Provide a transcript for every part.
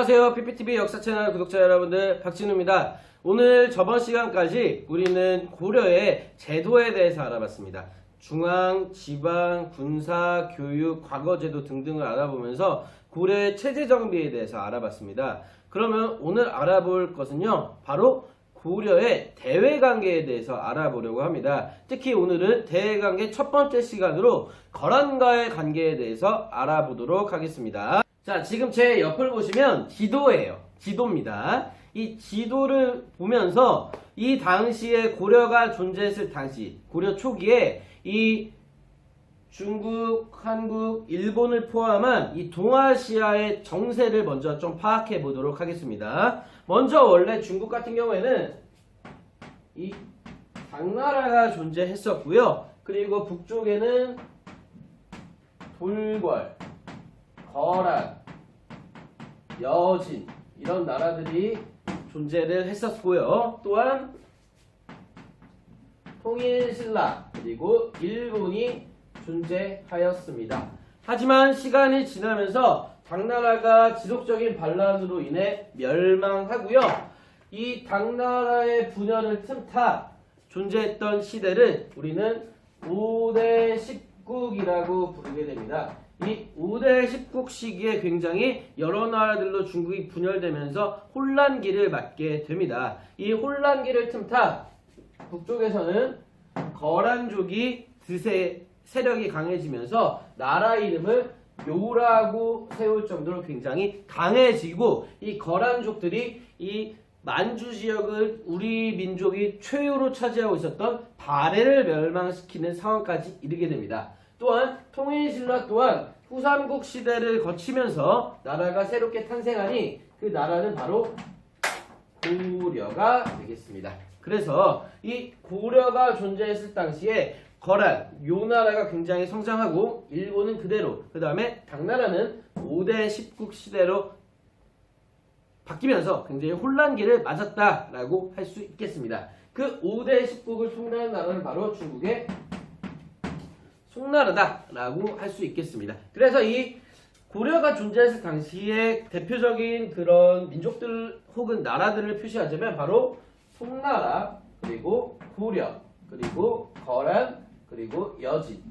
안녕하세요. PPTV 역사 채널 구독자 여러분들, 박진우입니다. 오늘 저번 시간까지 우리는 고려의 제도에 대해서 알아봤습니다. 중앙, 지방, 군사, 교육, 과거제도 등등을 알아보면서 고려의 체제 정비에 대해서 알아봤습니다. 그러면 오늘 알아볼 것은요, 바로 고려의 대외관계에 대해서 알아보려고 합니다. 특히 오늘은 대외관계 첫 번째 시간으로 거란과의 관계에 대해서 알아보도록 하겠습니다. 자, 지금 제 옆을 보시면 지도예요. 지도입니다. 이 지도를 보면서 이 당시에 고려가 존재했을 당시, 고려 초기에 이 중국, 한국, 일본을 포함한 이 동아시아의 정세를 먼저 좀 파악해 보도록 하겠습니다. 먼저 원래 중국 같은 경우에는 이 당나라가 존재했었고요. 그리고 북쪽에는 돌궐, 거란, 여진 이런 나라들이 존재를 했었고요. 또한 통일신라 그리고 일본이 존재하였습니다. 하지만 시간이 지나면서 당나라가 지속적인 반란으로 인해 멸망하고요. 이 당나라의 분열을 틈타 존재했던 시대를 우리는 5대 10국이라고 부르게 됩니다. 이 5대 10국 시기에 굉장히 여러 나라들로 중국이 분열되면서 혼란기를 맞게 됩니다. 이 혼란기를 틈타 북쪽에서는 거란족이 드세 세력이 강해지면서 나라 이름을 묘라고 세울 정도로 굉장히 강해지고, 이 거란족들이 이 만주 지역을 우리 민족이 최후로 차지하고 있었던 발해를 멸망시키는 상황까지 이르게 됩니다. 또한 통일신라 또한 후삼국 시대를 거치면서 나라가 새롭게 탄생하니 그 나라는 바로 고려가 되겠습니다. 그래서 이 고려가 존재했을 당시에 거란, 요 나라가 굉장히 성장하고 일본은 그대로, 그 다음에 당나라는 5대 10국 시대로 바뀌면서 굉장히 혼란기를 맞았다라고 할 수 있겠습니다. 그 5대 10국을 총괄하는 나라는 바로 중국의 송나라다라고 할 수 있겠습니다. 그래서 이 고려가 존재했을 당시에 대표적인 그런 민족들 혹은 나라들을 표시하자면 바로 송나라, 그리고 고려, 그리고 거란, 그리고 여진,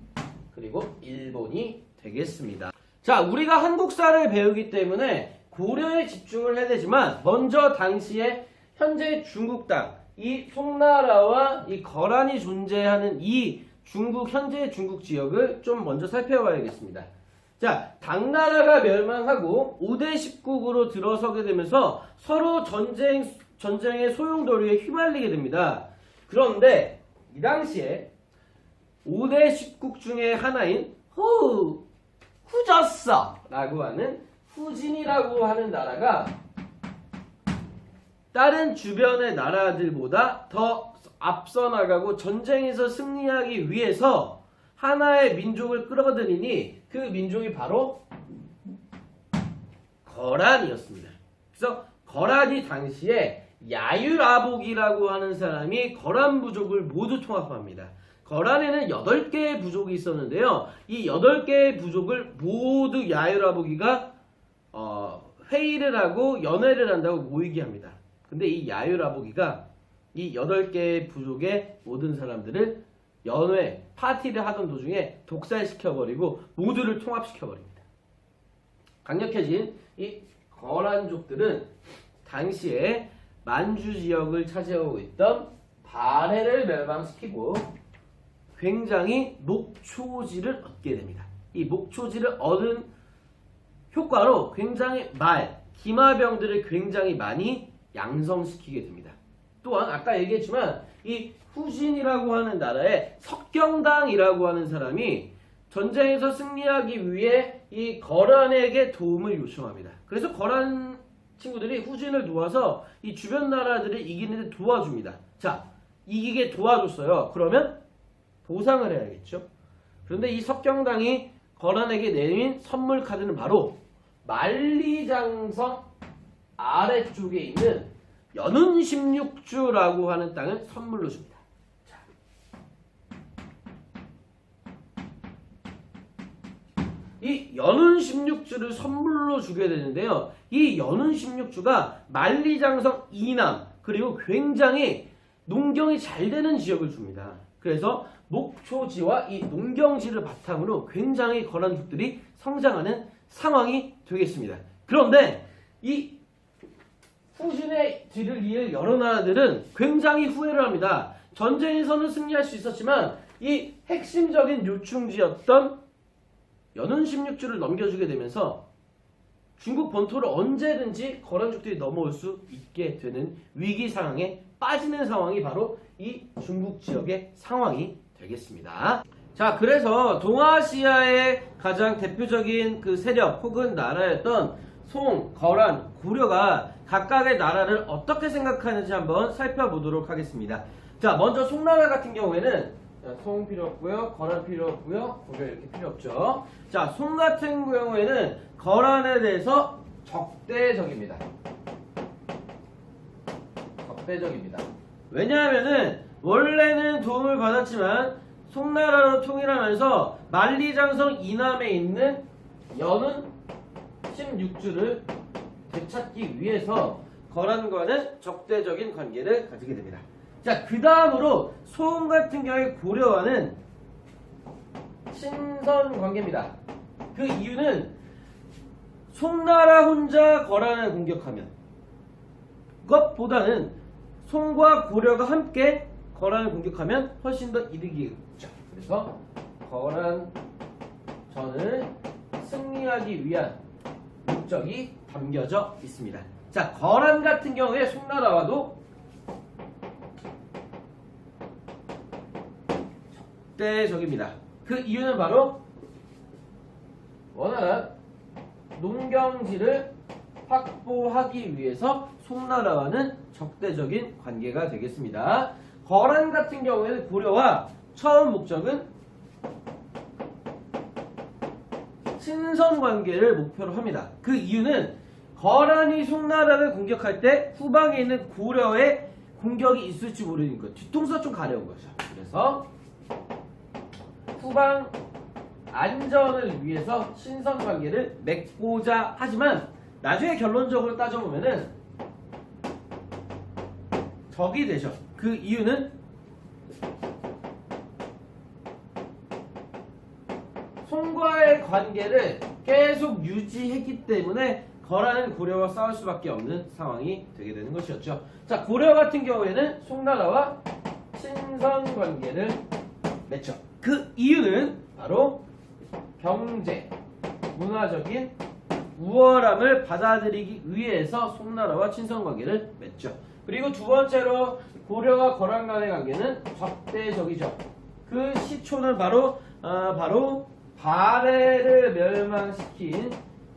그리고 일본이 되겠습니다. 자, 우리가 한국사를 배우기 때문에 고려에 집중을 해야 되지만 먼저 당시에 현재 중국 땅, 이 송나라와 이 거란이 존재하는 이 중국, 현재 중국 지역을 좀 먼저 살펴봐야겠습니다. 자, 당나라가 멸망하고 5대 10국으로 들어서게 되면서 서로 전쟁의 소용돌이에 휘말리게 됩니다. 그런데 이 당시에 5대 10국 중에 하나인 후저서라고 하는 후진이라고 하는 나라가 다른 주변의 나라들보다 더 앞서 나가고 전쟁에서 승리하기 위해서 하나의 민족을 끌어들이니 그 민족이 바로 거란이었습니다. 그래서 거란이 당시에 야유라복이라고 하는 사람이 거란 부족을 모두 통합합니다. 거란에는 8개의 부족이 있었는데요. 이 8개의 부족을 모두 야유라복이가 회의를 하고 연회를 한다고 모이게 합니다. 근데 이 야유라복이가 이 8개의 부족의 모든 사람들을 연회, 파티를 하던 도중에 독살시켜버리고 모두를 통합시켜버립니다. 강력해진 이 거란족들은 당시에 만주 지역을 차지하고 있던 발해를 멸망시키고 굉장히 목초지를 얻게 됩니다. 이 목초지를 얻은 효과로 굉장히 기마병들을 굉장히 많이 양성시키게 됩니다. 또한 아까 얘기했지만 이 후진이라고 하는 나라의 석경당이라고 하는 사람이 전쟁에서 승리하기 위해 이 거란에게 도움을 요청합니다. 그래서 거란 친구들이 후진을 도와서 이 주변 나라들을 이기는 데 도와줍니다. 자, 이기게 도와줬어요. 그러면 보상을 해야겠죠. 그런데 이 석경당이 거란에게 내민 선물 카드는 바로 만리장성 아래쪽에 있는 연운 16주라고 하는 땅을 선물로 줍니다. 자. 이 연운 16주를 선물로 주게 되는데요. 이 연운 16주가 만리장성 이남 그리고 굉장히 농경이 잘 되는 지역을 줍니다. 그래서 목초지와 이 농경지를 바탕으로 굉장히 거란족들이 성장하는 상황이 되겠습니다. 그런데 이 후진의 뒤를 이을 여러 나라들은 굉장히 후회를 합니다. 전쟁에서는 승리할 수 있었지만 이 핵심적인 요충지였던 연운 16주를 넘겨주게 되면서 중국 본토를 언제든지 거란족들이 넘어올 수 있게 되는 위기 상황에 빠지는 상황이 바로 이 중국 지역의 상황이 되겠습니다. 자, 그래서 동아시아의 가장 대표적인 그 세력 혹은 나라였던 송, 거란, 고려가 각각의 나라를 어떻게 생각하는지 한번 살펴보도록 하겠습니다. 자, 먼저 송나라 같은 경우에는 송 필요 없고요, 거란 필요 없고요, 고려 이렇게 필요 없죠. 자, 송 같은 경우에는 거란에 대해서 적대적입니다. 적대적입니다. 왜냐하면은 원래는 도움을 받았지만 송나라로 통일하면서 만리장성 이남에 있는 연운 16주를 되찾기 위해서 거란과는 적대적인 관계를 가지게 됩니다. 자, 그 다음으로 송 같은 경우에 고려와는 친선 관계입니다. 그 이유는 송나라 혼자 거란을 공격하면 그것보다는 송과 고려가 함께 거란을 공격하면 훨씬 더 이득이겠죠. 그래서 거란전을 승리하기 위한 목적이 담겨져 있습니다. 자, 거란 같은 경우에 송나라와도 적대적입니다. 그 이유는 바로 원활한 농경지를 확보하기 위해서 송나라와는 적대적인 관계가 되겠습니다. 거란 같은 경우에는 고려와 처음 목적은 친선 관계를 목표로 합니다. 그 이유는 거란이 송나라를 공격할 때 후방에 있는 고려의 공격이 있을지 모르니까 뒤통수가 좀 가려운 거죠. 그래서 후방 안전을 위해서 친선 관계를 맺고자 하지만 나중에 결론적으로 따져보면은 적이 되죠. 그 이유는 송과의 관계를 계속 유지했기 때문에 거란은 고려와 싸울 수밖에 없는 상황이 되게 되는 것이었죠. 자, 고려 같은 경우에는 송나라와 친선 관계를 맺죠. 그 이유는 바로 경제, 문화적인 우월함을 받아들이기 위해서 송나라와 친선 관계를 맺죠. 그리고 두 번째로 고려와 거란 간의 관계는 적대적이죠. 그 시초는 바로 발해를 멸망시킨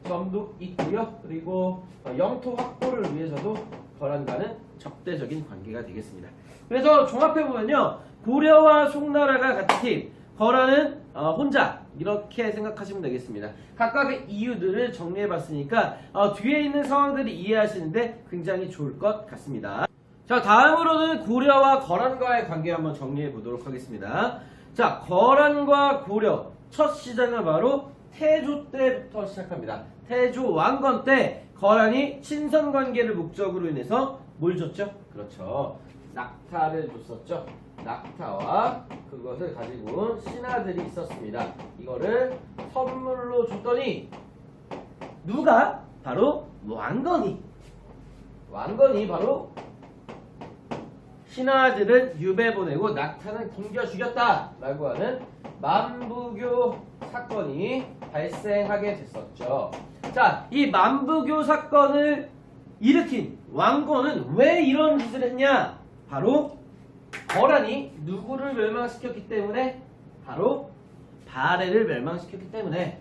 점도 있고요. 그리고 영토 확보를 위해서도 거란과는 적대적인 관계가 되겠습니다. 그래서 종합해보면요, 고려와 송나라가 같은 팀, 거란은 혼자 이렇게 생각하시면 되겠습니다. 각각의 이유들을 정리해봤으니까 뒤에 있는 상황들을 이해하시는데 굉장히 좋을 것 같습니다. 자, 다음으로는 고려와 거란과의 관계 한번 정리해보도록 하겠습니다. 자, 거란과 고려 첫 시작은 바로 태조 때부터 시작합니다. 태조 왕건 때 거란이 친선 관계를 목적으로 인해서 뭘 줬죠? 그렇죠, 낙타를 줬었죠. 낙타와 그것을 가지고 온 신하들이 있었습니다. 이거를 선물로 줬더니 누가? 바로 왕건이 바로 신하들은 유배 보내고 낙타는 굶겨 죽였다 라고 하는 만부교 사건이 발생하게 됐었죠. 자, 이 만부교 사건을 일으킨 왕건은 왜 이런 짓을 했냐? 바로 거란이 누구를 멸망시켰기 때문에? 바로 발해를 멸망시켰기 때문에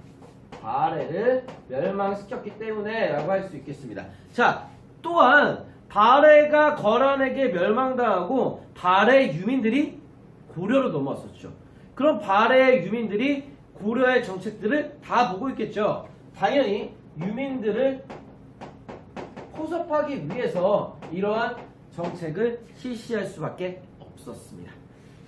라고 할 수 있겠습니다. 자, 또한 발해가 거란에게 멸망당하고 발해 유민들이 고려로 넘어왔었죠. 그럼 발해 유민들이 고려의 정책들을 다 보고 있겠죠. 당연히 유민들을 포섭하기 위해서 이러한 정책을 실시할 수밖에 없었습니다.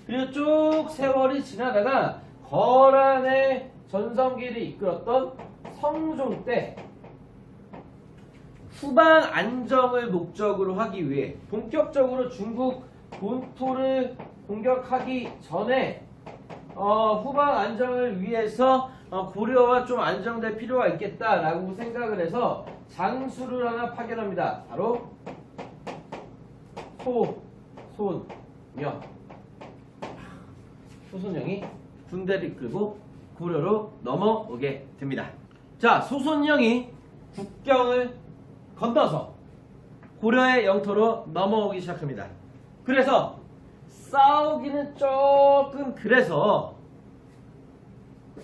그리고 쭉 세월이 지나다가 거란의 전성기를 이끌었던 성종 때 후방 안정을 목적으로 하기 위해 본격적으로 중국 본토를 공격하기 전에 후방 안정을 위해서 고려와 좀 안정될 필요가 있겠다라고 생각을 해서 장수를 하나 파견합니다. 바로 소손영. 소손영이 군대를 이끌고 고려로 넘어오게 됩니다. 자, 소손영이 국경을 건너서 고려의 영토로 넘어오기 시작합니다. 그래서 싸우기는 조금 그래서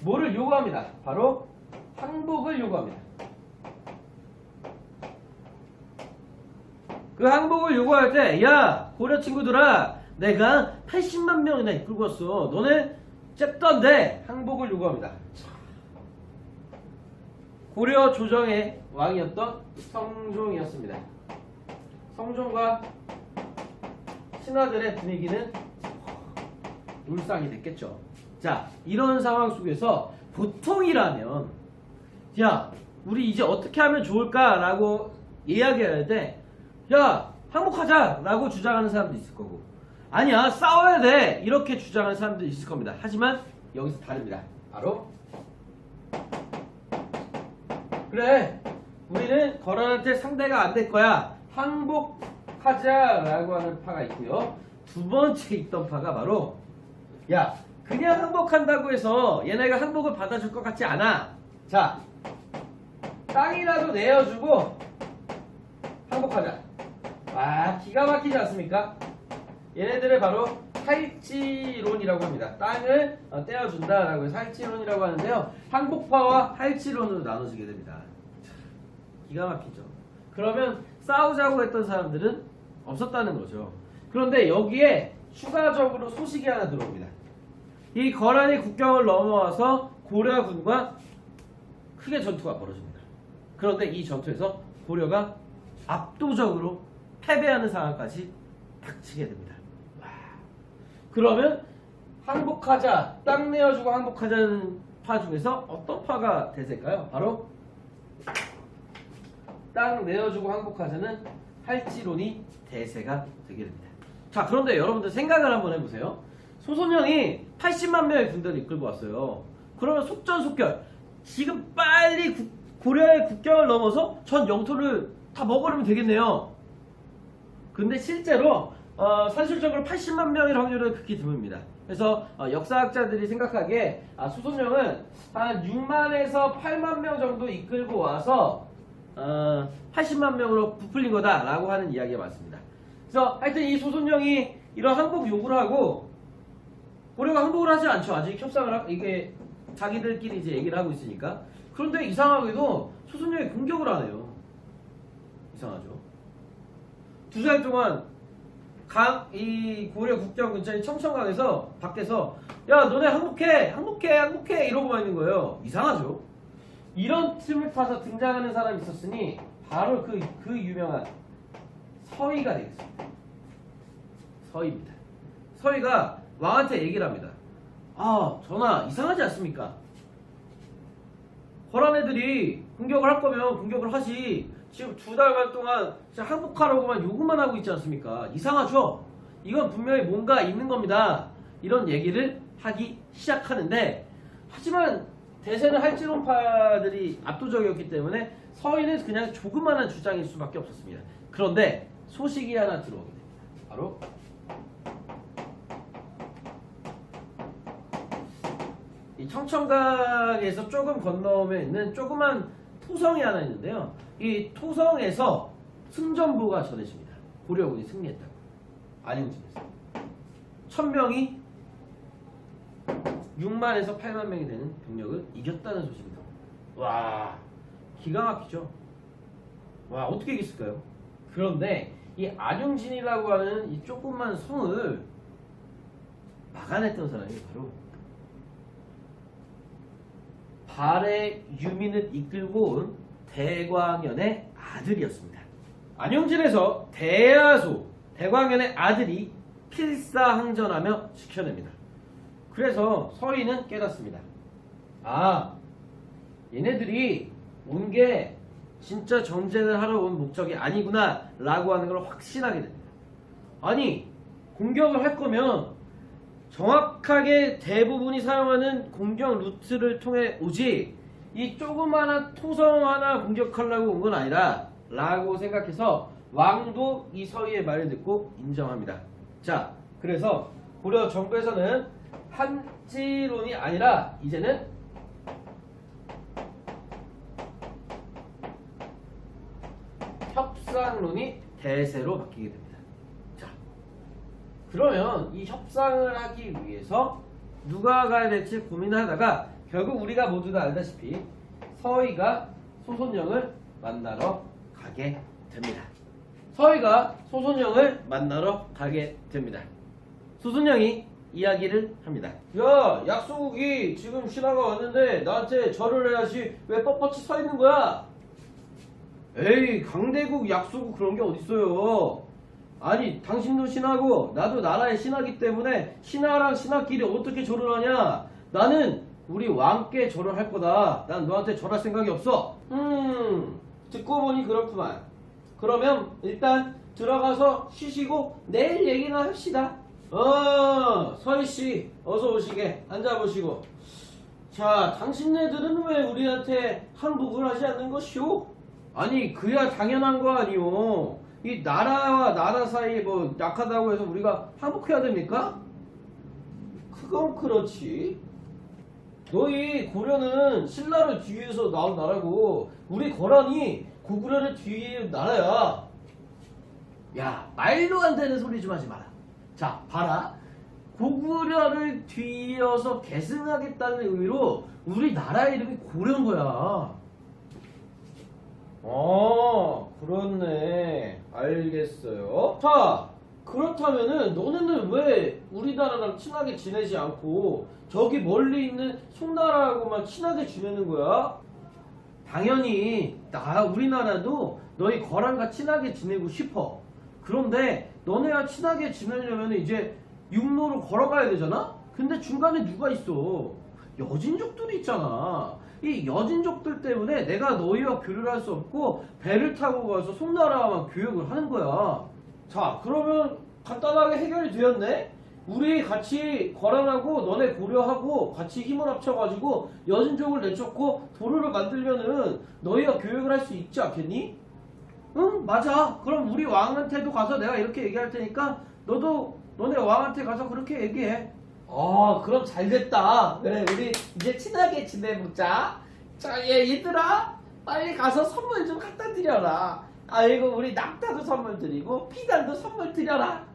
뭐를 요구합니다. 바로 항복을 요구합니다. 그 항복을 요구할 때, 야 고려 친구들아, 내가 80만 명이나 이끌고 왔어. 너네 잽던데 항복을 요구합니다. 고려 조정의 왕이었던 성종이었습니다. 성종과 신하들의 분위기는 울상이 됐겠죠. 자, 이런 상황 속에서 보통이라면 야 우리 이제 어떻게 하면 좋을까라고 이야기할 때 야 항복하자 라고 주장하는 사람도 있을 거고, 아니야 싸워야 돼 이렇게 주장하는 사람도 있을 겁니다. 하지만 여기서 다릅니다. 바로 그래 우리는 거란한테 상대가 안 될 거야, 항복하자 라고 하는 파가 있고요. 두 번째 있던 파가 바로 야 그냥 항복한다고 해서 얘네가 항복을 받아줄 것 같지 않아. 자, 땅이라도 내어주고 항복하자. 와, 기가 막히지 않습니까? 얘네들을 바로 할지론이라고 합니다. 땅을 떼어준다라고 해서 할지론이라고 하는데요. 항복파와 할지론으로 나눠지게 됩니다. 기가 막히죠. 그러면 싸우자고 했던 사람들은 없었다는 거죠. 그런데 여기에 추가적으로 소식이 하나 들어옵니다. 이 거란이 국경을 넘어와서 고려군과 크게 전투가 벌어집니다. 그런데 이 전투에서 고려가 압도적으로 패배하는 상황까지 닥치게 됩니다. 와. 그러면 항복하자, 땅 내어주고 항복하자는 파 중에서 어떤 파가 대세일까요? 바로 땅 내어주고 항복하자는 할지론이 대세가 되게 됩니다. 자, 그런데 여러분들 생각을 한번 해보세요. 소손영이 80만 명의 군대를 이끌고 왔어요. 그러면 속전속결 지금 빨리 고려의 국경을 넘어서 전 영토를 다 먹으려면 되겠네요. 근데 실제로 산술적으로 80만 명일 확률은 극히 드뭅니다. 그래서 역사학자들이 생각하기에 소손영은 한 6만에서 8만 명 정도 이끌고 와서 80만 명으로 부풀린 거다라고 하는 이야기가 많습니다. 그래서 하여튼 이 소손영이 이런 항복 요구를 하고 고려가 항복을 하지 않죠. 아직 협상을 이게 자기들끼리 이제 얘기를 하고 있으니까. 그런데 이상하게도 소손영이 공격을 안 해요. 이상하죠. 2달 동안 이 고려 국경 근처인 청천강에서 밖에서 야 너네 항복해 이러고만 있는 거예요. 이상하죠. 이런 틈을 타서 등장하는 사람이 있었으니 바로 그 유명한 서희가 되겠습니다. 서희입니다. 서희가 왕한테 얘기를 합니다. 전하 이상하지 않습니까? 거란 애들이 공격을 할 거면 공격을 하지, 지금 2달간 동안 항복하라고만 요구만 하고 있지 않습니까? 이상하죠? 이건 분명히 뭔가 있는 겁니다. 이런 얘기를 하기 시작하는데, 하지만 대세는 할지론파들이 압도적이었기 때문에 서희는 그냥 조그마한 주장일 수밖에 없었습니다. 그런데 소식이 하나 들어오게 됩니다. 바로 이 청천강에서 조금 건너면 있는 조그만 토성이 하나 있는데요. 이 토성에서 승전보가 전해집니다. 고려군이 승리했다고. 안용진에서 1000명이 6만에서 8만 명이 되는 병력을 이겼다는 소식이 나옵니다. 와, 기가 막히죠. 와, 어떻게 이겼을까요? 그런데 이 안용진이라고 하는 이 조그만 성을 막아냈던 사람이 바로 발해 유민을 이끌고 온 대광연의 아들이었습니다. 안용진에서 대광연의 아들이 필사항전하며 지켜냅니다. 그래서 서희는 깨닫습니다. 아, 얘네들이 온 게 진짜 전쟁을 하러 온 목적이 아니구나 라고 하는 걸 확신하게 됩니다. 아니, 공격을 할 거면 정확하게 대부분이 사용하는 공격 루트를 통해 오지 이 조그마한 토성 하나 공격하려고 온 건 아니다 라고 생각해서 왕도 이 서희의 말을 듣고 인정합니다. 자, 그래서 고려 정부에서는 한지론이 아니라 이제는 협상론이 대세로 바뀌게 됩니다. 자, 그러면 이 협상을 하기 위해서 누가 가야 될지 고민하다가 결국 우리가 모두 다 알다시피 서희가 소손영을 만나러 가게 됩니다. 서희가 소손영을 만나러 가게 됩니다. 소손영이 이야기를 합니다. 야, 약소국이 지금 신하가 왔는데 나한테 절을 해야지 왜 뻣뻣이 서 있는 거야? 에이, 강대국 약소국 그런 게 어딨어요. 아니, 당신도 신하고 나도 나라의 신하기 때문에 신하랑 신하끼리 어떻게 절을 하냐? 나는 우리 왕께 절을 할 거다. 난 너한테 절할 생각이 없어. 듣고 보니 그렇구만. 그러면 일단 들어가서 쉬시고 내일 얘기나 합시다. 서희씨 어서 오시게. 앉아보시고. 자, 당신네들은 왜 우리한테 항복을 하지 않는 것이오? 아니, 그야 당연한 거 아니오. 이 나라와 나라 사이에 뭐 약하다고 해서 우리가 항복해야 됩니까? 그건 그렇지. 너희 고려는 신라를 뒤에서 나온 나라고 우리 거란이 고구려를 뒤에 나라야. 야, 말도 안 되는 소리 좀 하지 마라. 자, 봐라. 고구려를 뒤이어서 계승하겠다는 의미로 우리 나라 이름이 고려인 거야. 그렇네. 알겠어요. 자, 그렇다면은 너네는 왜 우리나라랑 친하게 지내지 않고 저기 멀리 있는 송나라하고만 친하게 지내는 거야? 당연히 우리나라도 너희 거란과 친하게 지내고 싶어. 그런데 너네가 친하게 지내려면 이제 육로로 걸어가야 되잖아? 근데 중간에 누가 있어? 여진족들이 있잖아. 이 여진족들 때문에 내가 너희와 교류를 할 수 없고 배를 타고 가서 송나라와만 교역을 하는 거야. 자, 그러면 간단하게 해결이 되었네? 우리 같이 거란하고 너네 고려하고 같이 힘을 합쳐가지고 여진족을 내쫓고 도로를 만들면은 너희가 교역을 할 수 있지 않겠니? 응, 맞아. 그럼 우리 왕한테도 가서 내가 이렇게 얘기할 테니까 너도 너네 왕한테 가서 그렇게 얘기해. 그럼 잘 됐다. 그래, 우리 이제 친하게 지내보자. 자, 얘들아, 빨리 가서 선물 좀 갖다 드려라. 아이고, 우리 낙타도 선물 드리고 피단도 선물 드려라.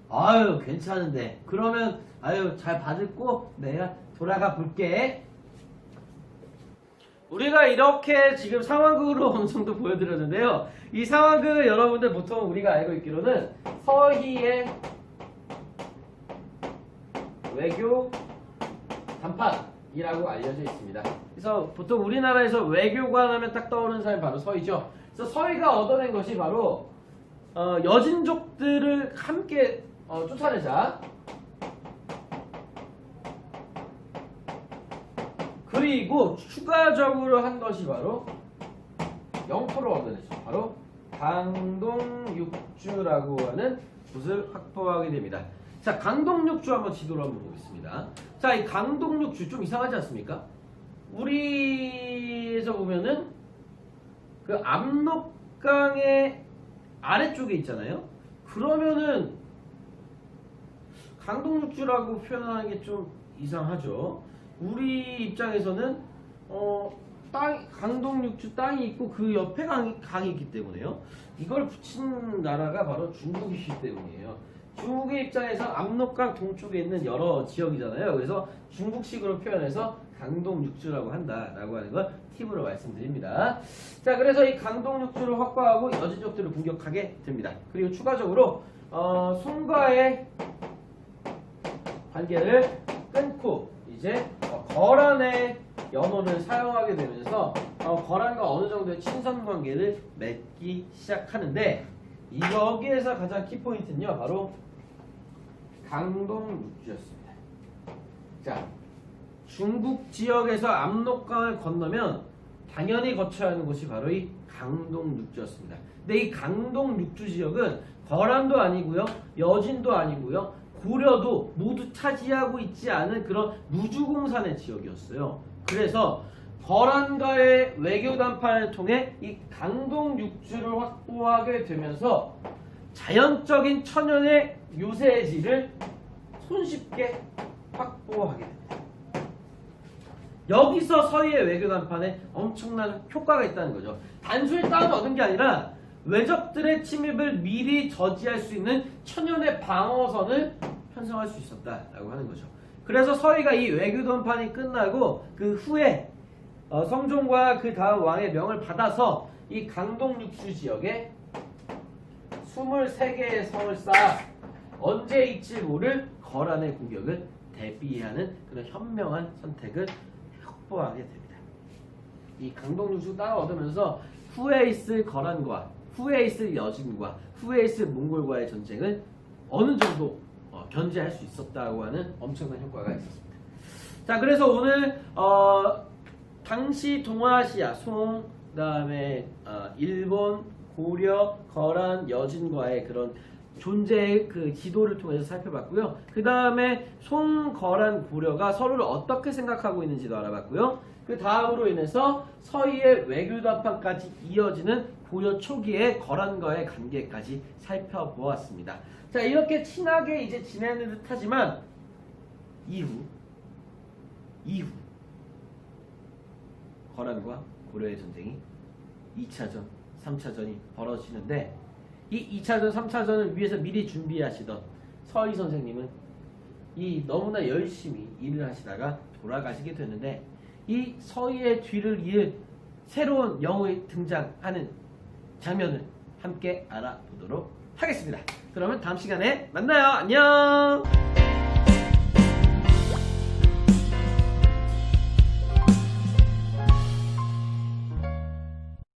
아유, 괜찮은데. 그러면 잘 받을고 내가 돌아가 볼게. 우리가 이렇게 지금 상황극으로 어느 정도 보여드렸는데요. 이 상황극을 여러분들 보통 우리가 알고 있기로는 서희의 외교 단판이라고 알려져 있습니다. 그래서 보통 우리나라에서 외교관 하면 딱 떠오르는 사람이 바로 서희죠. 그래서 서희가 얻어낸 것이 바로 여진족들을 함께 쫓아내자. 그리고 추가적으로 한 것이 바로 영토를 얻어내죠. 바로 강동육주라고 하는 곳을 확보하게 됩니다. 자, 강동육주 한번 지도를 한번 보겠습니다. 자, 이 강동육주 좀 이상하지 않습니까? 우리에서 보면은 그 압록강의 아래쪽에 있잖아요. 그러면은 강동육주라고 표현하는 게 좀 이상하죠. 우리 입장에서는 강동육주 땅이 있고 그 옆에 강이 있기 때문에요. 이걸 붙인 나라가 바로 중국이기 때문이에요. 중국의 입장에서 압록강 동쪽에 있는 여러 지역이잖아요. 그래서 중국식으로 표현해서 강동육주라고 한다라고 하는 걸 팁으로 말씀드립니다. 자, 그래서 이 강동육주를 확보하고 여진족들을 공격하게 됩니다. 그리고 추가적으로 송과의 관계를 끊고 이제 거란의 연호를 사용하게 되면서 거란과 어느 정도의 친선 관계를 맺기 시작하는데 여기에서 가장 키포인트는요 바로 강동육주였습니다. 자, 중국 지역에서 압록강을 건너면 당연히 거쳐야 하는 곳이 바로 이 강동 육주였습니다. 근데 이 강동 육주 지역은 거란도 아니고요, 여진도 아니고요, 고려도 모두 차지하고 있지 않은 그런 무주공산의 지역이었어요. 그래서 거란과의 외교談判을 통해 이 강동 육주를 확보하게 되면서 자연적인 천연의 요새지를 손쉽게 확보하게 됩니다. 여기서 서희의 외교談判에 엄청난 효과가 있다는 거죠. 단순히 땅을 얻은 게 아니라 외적들의 침입을 미리 저지할 수 있는 천연의 방어선을 편성할 수 있었다라고 하는 거죠. 그래서 서희가 이 외교談判이 끝나고 그 후에 성종과 그 다음 왕의 명을 받아서 이 강동 육주 지역에 23개의 성을 쌓아 언제 잊지 모를 거란의 공격을 대비하는 그런 현명한 선택을 확보하게 됩니다. 이 강동 육주 땅을 얻으면서 후에 있을 거란과 후에 있을 여진과 후에 있을 몽골과의 전쟁을 어느 정도 견제할 수 있었다고 하는 엄청난 효과가 있었습니다. 자, 그래서 오늘 당시 동아시아 송, 그다음에 일본, 고려, 거란, 여진과의 그런 존재의 그 지도를 통해서 살펴봤고요. 그 다음에 송, 거란, 고려가 서로를 어떻게 생각하고 있는지도 알아봤고요. 그 다음으로 인해서 서희의 외교담판까지 이어지는 고려 초기의 거란과의 관계까지 살펴보았습니다. 자, 이렇게 친하게 이제 지내는 듯 하지만 이후 거란과 고려의 전쟁이 2차전, 3차전이 벌어지는데 이 2차전, 3차전을 위해서 미리 준비하시던 서희 선생님은 이 너무나 열심히 일을 하시다가 돌아가시게 되는데 이 서희의 뒤를 이을 새로운 영웅이 등장하는 장면을 함께 알아보도록 하겠습니다. 그러면 다음 시간에 만나요. 안녕.